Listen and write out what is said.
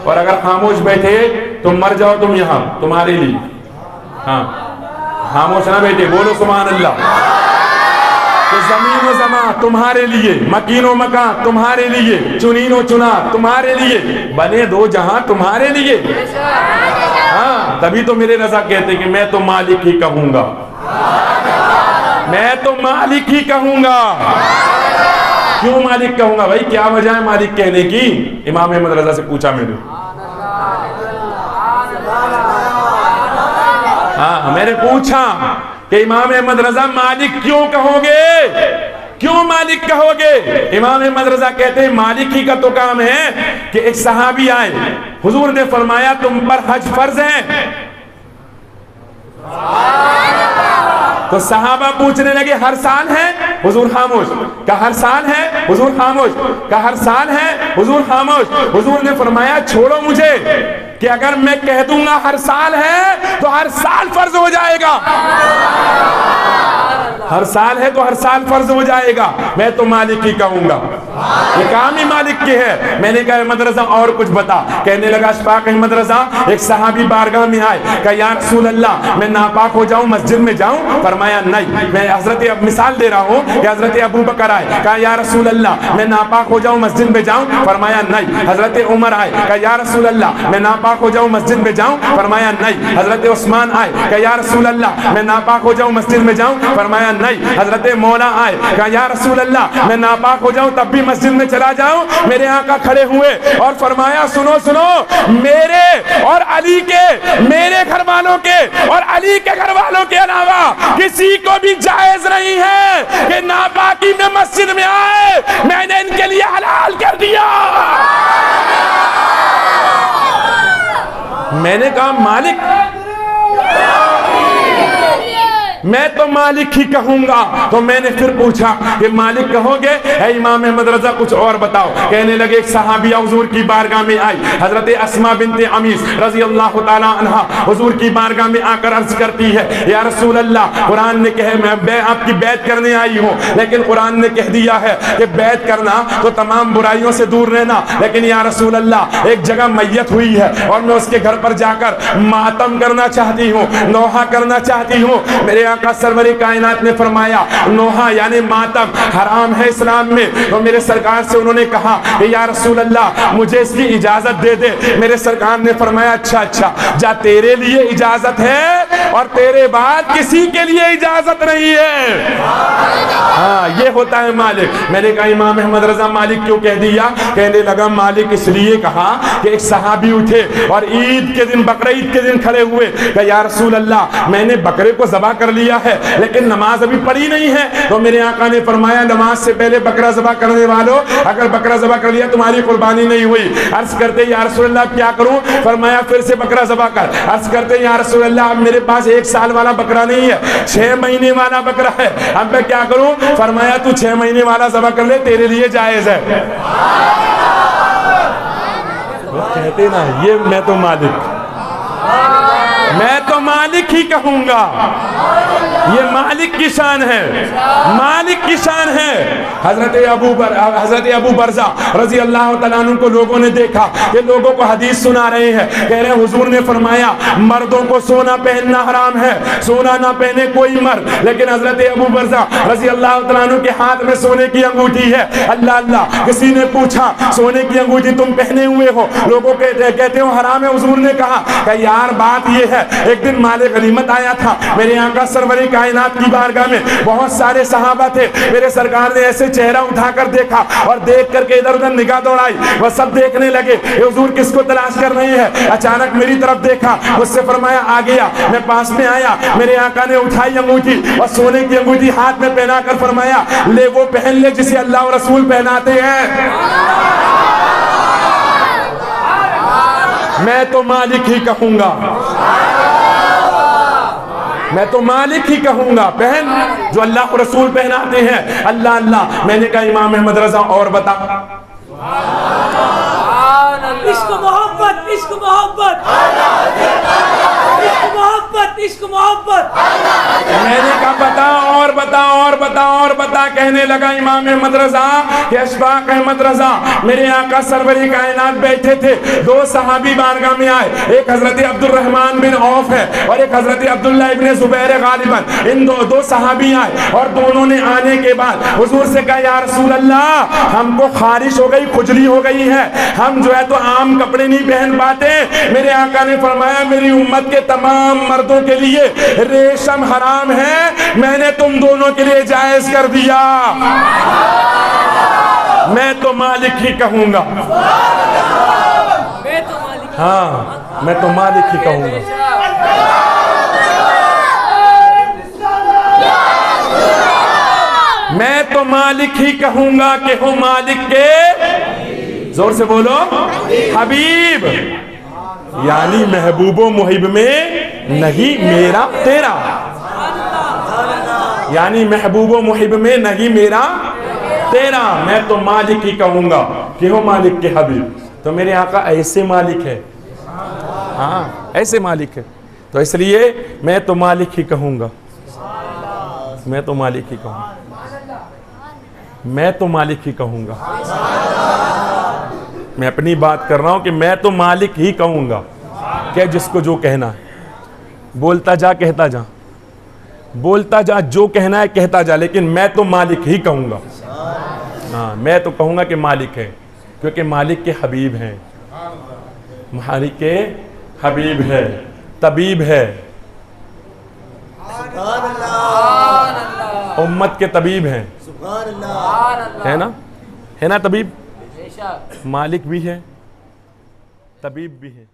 और अगर खामोश बैठे तो मर जाओ तुम यहाँ, तुम्हारे लिए। हाँ, खामोश ना बैठे, बोलो सुभान अल्लाह। तो जमीन व जमा तुम्हारे लिए, मकीनो मकान तुम्हारे लिए, चुनीनो चुना तुम्हारे लिए, बने दो जहां तुम्हारे लिए। हाँ, तभी तो मेरे रजा कहते कि मैं तो मालिक ही कहूंगा, मैं तो मालिक ही कहूंगा। क्यों मालिक कहूंगा भाई, क्या वजह है मालिक कहने की? इमाम अहमद रजा से पूछा मैंने। हाँ, मैंने पूछा कि इमाम अहमद रजा मालिक क्यों कहोगे, क्यों मालिक कहोगे? इमाम अहमद रजा कहते हैं मालिक ही का तो काम है कि एक सहाबी आए, हुजूर ने फरमाया तुम पर हज फर्ज है। तो सहाबा पूछने लगे हर साल है? हुजूर खामोश। का हर साल है? हुजूर खामोश। का हर साल है? हुजूर खामोश। हुजूर ने फरमाया छोड़ो मुझे कि अगर मैं कह दूंगा हर साल है तो हर साल फर्ज हो जाएगा, हर साल है तो हर साल फर्ज हो जाएगा, मैं तो मालिक ही कहूंगा, ये काम ही मालिक की है। मैंने कहा अहमद रजा और कुछ बता। कहने लगा अशफाक अहमद रजा, एक सहाबी बारगाह में आए, कहा या रसूल अल्लाह मैं नापाक हो जाऊं, मस्जिद में जाऊं? फरमाया नहीं। मैं हजरत मिसाल दे रहा हूं कि हजरत अबू बकर आए, कहा या रसूल अल्लाह मैं नापाक हो जाऊं, मस्जिद में जाऊं? फरमाया नहीं। हजरत उमर आए, कहा या रसूल अल्लाह मैं नापाक हो जाऊं, मस्जिद में जाऊं? फरमाया नहीं। हजरत उस्मान आए, कहा या रसूल अल्लाह मैं नापाक हो जाऊं, मस्जिद में जाऊं? फरमाया नहीं। हजरत मौला आए, कहा या रसूल अल्लाह मैं नापाक हो जाऊं तब भी मस्जिद में चला जाऊं? मेरे आका खड़े हुए और फरमाया सुनो सुनो, मेरे और अली के, मेरे घर वालों के और अली के घर वालों के अलावा किसी को भी जायज नहीं है कि नापाकी में मस्जिद में आए, मैंने इनके लिए हलाल कर दिया। मैंने कहा मालिक, मैं तो मालिक ही कहूंगा। तो मैंने फिर पूछा कि मालिक कहोगे? है इमाम अहमद रजा कुछ और बताओ। कहने लगे एक सहाबिया हुजूर की बारगाह में आई, हजरत अस्मा बिनते अमीस रजी अल्लाह तआला अन्हा हुजूर की बारगाह में आकर अर्ज करती है या रसूल अल्लाह, कुरान ने कहे मैं आपकी बैत करने आई हूँ, लेकिन कुरान ने कह दिया है कि बैत करना तो तमाम बुराइयों से दूर रहना, लेकिन या रसूल अल्लाह एक जगह मैयत हुई है और मैं उसके घर पर जाकर मातम करना चाहती हूँ, नौहा करना चाहती हूँ। मेरे आका सरवरे कायनात ने फरमाया नौहा यानी मातम हराम है इस्लाम में। तो मेरे सरकार से उन्होंने कहा या रसूल अल्लाह मुझे इसकी इजाजत दे दे। मेरे सरकार ने फरमाया अच्छा अच्छा, जा तेरे लिए इजाजत है और तेरे बाद किसी के लिए इजाजत नहीं है। हाँ, ये होता है मालिक। मैंने कहा इमाम अहमद रजा मालिक क्यों कह दिया? कहने लगा मालिक इसलिए कहा कि एक सहाबी उठे और ईद के दिन, बकरा ईद के दिन खड़े हुए, कहा या रसूल अल्लाह मैंने बकरे को ज़बह कर लिया है लेकिन नमाज अभी पढ़ी नहीं है। तो मेरे आका ने फरमाया नमाज से पहले बकरा ज़बह करने वालों, अगर बकरा ज़बह कर लिया तुम्हारी कुर्बानी नहीं हुई। अर्ज करते या रसूल अल्लाह क्या करूं? फरमाया फिर से बकरा ज़बह कर। अर्ज करते या रसूल अल्लाह अब मेरे पास 1 साल वाला बकरा नहीं है, 6 महीने वाला बकरा है, अब मैं क्या करूं? फरमाया तू 6 महीने वाला ज़बह कर ले, तेरे लिए जायज है। कहते ना ये मैं तो मालिक, मैं तो मालिक ही कहूंगा। ये मालिक की शान है, मालिक की शान है। हजरत अबू बरजा रजी अल्लाह तआला अन्हु को लोगों ने देखा कि लोगों को हदीस सुना रहे हैं, कह रहे हैं हुजूर ने फरमाया मर्दों को सोना पहनना हराम है, सोना ना पहने कोई मर्द, लेकिन हजरत अबू बरजा रजी अल्लाह तआला अन्हु के हाथ में सोने की अंगूठी है। अल्लाह अल्लाह, किसी ने पूछा सोने की अंगूठी तुम पहने हुए हो, लोगों कहते हो हराम है। हुजूर ने कहा कि यार बात ये है, एक दिन माले गनीमत आया था, मेरे आका सरवरे कायनात की बारगाह में बहुत सारे सहाबा थे। मेरे सरकार ने ऐसे चेहरा उठाकर देखा और देख करके इधर उधर निगाह दौड़ाई, वह सब देखने लगे हुजूर किसको तलाश कर रहे हैं। अचानक मेरी तरफ देखा, मुझसे फरमाया आ गया। मैं पास में आया, मेरे आका ने उठाई अंगूठी और सोने की अंगूठी हाथ में पहना कर फरमाया ले वो पहन ले जिसे अल्लाह और रसूल पहनाते हैं। मैं तो मालिक ही कहूंगा, मैं तो मालिक ही कहूंगा, पहन जो अल्लाह और रसूल पहनाते हैं। अल्लाह अल्लाह। मैंने कहा इमाम अहमद रजा और बता। इश्क मोहब्बत, इश्क मोहब्बत। मोहब्बत, इश्क मोहब्बत। मैंने कहा बता और बता और बता और बता। कहने लगा इमाम अहमद रजा कि अशफाक अहमद रजा, मेरे आका सरवरी कायनात बैठे थे, दो सहाबी बारगाह में आए, एक हजरत अब्दुर्रहमान बिन औफ है और एक हजरत अब्दुल्ला इब्ने जुबैर गालिबन। इन दो सहाबी आए और दोनों ने आने के बाद हुजूर से कहा या रसूल अल्लाह, हमको खारिश हो गई, खुजली हो गई है, हम जो है तो आम कपड़े नहीं पहन पाते। मेरे आका ने फरमाया मेरी उम्मत के तमाम मर्दों के लिए रेशम हराम है, मैंने तुम दोनों के लिए जायज कर दिया। मैं तो मालिक ही कहूंगा। हाँ, मैं तो मालिक ही कहूंगा। मैं तो मालिक ही कहूंगा कि हूं मालिक के, जोर से बोलो, हबीब, यानी महबूबो मुहिब में नहीं मेरा तेरा, यानी महबूबो मुहिब में नहीं मेरा तेरा। मैं तो मालिक ही कहूंगा कि हो मालिक के हबीब। तो मेरे आका ऐसे मालिक है, हाँ ऐसे मालिक है, तो इसलिए मैं तो मालिक ही कहूंगा। मैं तो मालिक ही कहूंगा, मैं तो मालिक ही कहूंगा। मैं अपनी बात कर रहा हूं कि मैं तो मालिक ही कहूंगा। क्या जिसको जो कहना है बोलता जा, कहता जा, बोलता जा, जो कहना है कहता जा, लेकिन मैं तो मालिक ही कहूंगा। हाँ, मैं तो कहूंगा कि मालिक है, क्योंकि मालिक के हबीब हैं, मालिक के हबीब है, तबीब है, उम्मत के तबीब हैं, है ना तबीब, मालिक भी है, तबीब भी है।